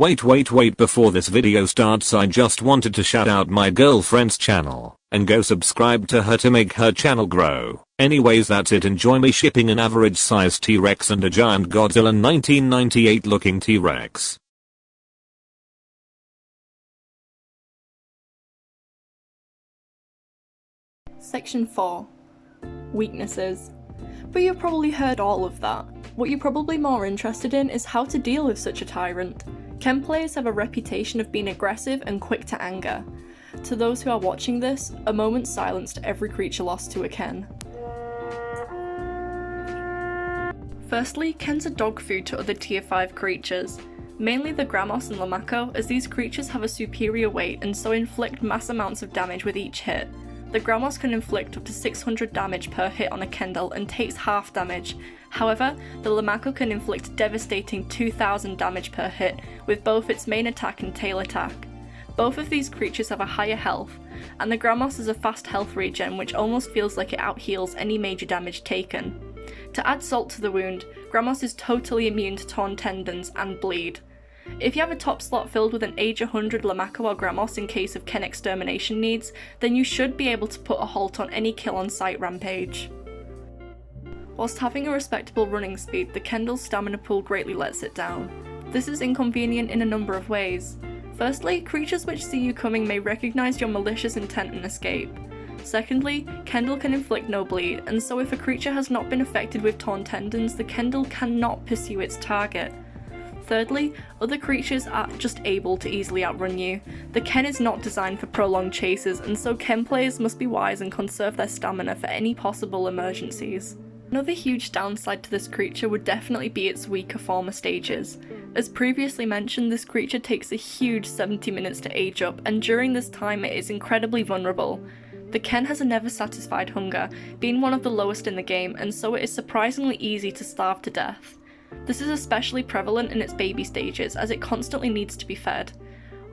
Wait, before this video starts, I just wanted to shout out my girlfriend's channel and go subscribe to her to make her channel grow. Anyways, that's it. Enjoy me shipping an average size T-Rex and a giant Godzilla 1998 looking T-Rex. Section 4. Weaknesses. But you've probably heard all of that. What you're probably more interested in is how to deal with such a tyrant. Ken players have a reputation of being aggressive and quick to anger. To those who are watching this, a moment's silence to every creature lost to a Ken. Firstly, Kens are dog food to other tier 5 creatures. Mainly the Grammos and Lamako, as these creatures have a superior weight and so inflict mass amounts of damage with each hit. The Grammos can inflict up to 600 damage per hit on a kendyll and takes half damage. However, the Lamako can inflict devastating 2000 damage per hit with both its main attack and tail attack. Both of these creatures have a higher health, and the Grammos is a fast health regen which almost feels like it out-heals any major damage taken. To add salt to the wound, Grammos is totally immune to torn tendons and bleed. If you have a top slot filled with an age 100 Lamako or Grammos in case of Ken extermination needs, then you should be able to put a halt on any kill on sight rampage. Whilst having a respectable running speed, the kendyl's stamina pool greatly lets it down. This is inconvenient in a number of ways. Firstly, creatures which see you coming may recognise your malicious intent and escape. Secondly, kendyll can inflict no bleed, and so if a creature has not been affected with torn tendons, the kendyll cannot pursue its target. Thirdly, other creatures are just able to easily outrun you. The Ken is not designed for prolonged chases, and so Ken players must be wise and conserve their stamina for any possible emergencies. Another huge downside to this creature would definitely be its weaker former stages. As previously mentioned, this creature takes a huge 70 minutes to age up, and during this time it is incredibly vulnerable. The Ken has a never satisfied hunger, being one of the lowest in the game, and so it is surprisingly easy to starve to death. This is especially prevalent in its baby stages, as it constantly needs to be fed.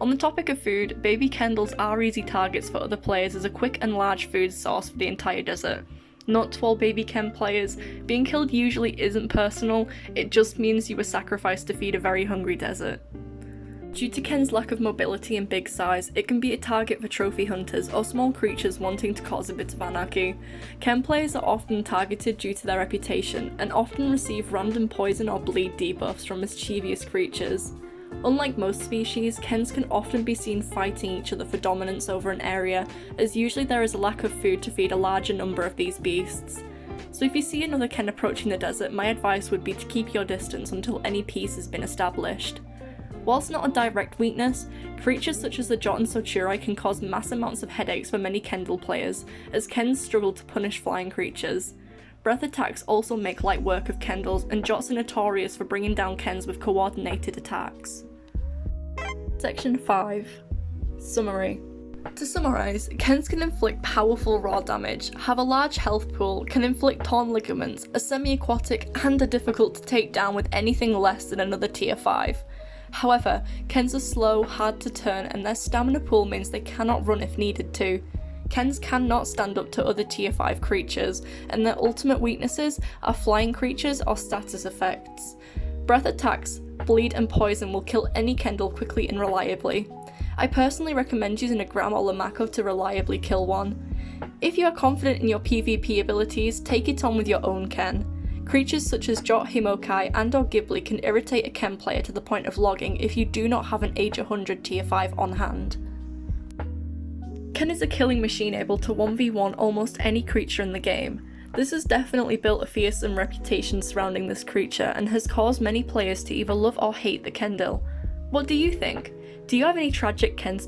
On the topic of food, baby kendylls are easy targets for other players as a quick and large food source for the entire desert. Not to all baby Ken players, being killed usually isn't personal, it just means you were sacrificed to feed a very hungry desert. Due to Ken's lack of mobility and big size, it can be a target for trophy hunters or small creatures wanting to cause a bit of anarchy. Ken players are often targeted due to their reputation, and often receive random poison or bleed debuffs from mischievous creatures. Unlike most species, Kens can often be seen fighting each other for dominance over an area, as usually there is a lack of food to feed a larger number of these beasts. So if you see another Ken approaching the desert, my advice would be to keep your distance until any peace has been established. Whilst not a direct weakness, creatures such as the Jot and Soturai can cause mass amounts of headaches for many kendyll players, as Kens struggle to punish flying creatures. Breath attacks also make light work of kendylls, and Jots are notorious for bringing down Kens with coordinated attacks. Section 5. Summary. To summarise, Kens can inflict powerful raw damage, have a large health pool, can inflict torn ligaments, are semi-aquatic, and are difficult to take down with anything less than another tier 5. However, Kens are slow, hard to turn, and their stamina pool means they cannot run if needed to. Kens cannot stand up to other tier 5 creatures, and their ultimate weaknesses are flying creatures or status effects. Breath attacks, bleed and poison will kill any kendyll quickly and reliably. I personally recommend using a Gram or Lamako to reliably kill one. If you are confident in your PvP abilities, take it on with your own Ken. Creatures such as Jot, Himokai and or Ghibli can irritate a Ken player to the point of logging if you do not have an age 100 tier 5 on hand. Ken is a killing machine able to 1v1 almost any creature in the game. This has definitely built a fearsome reputation surrounding this creature and has caused many players to either love or hate the kendyll. What do you think? Do you have any tragic Ken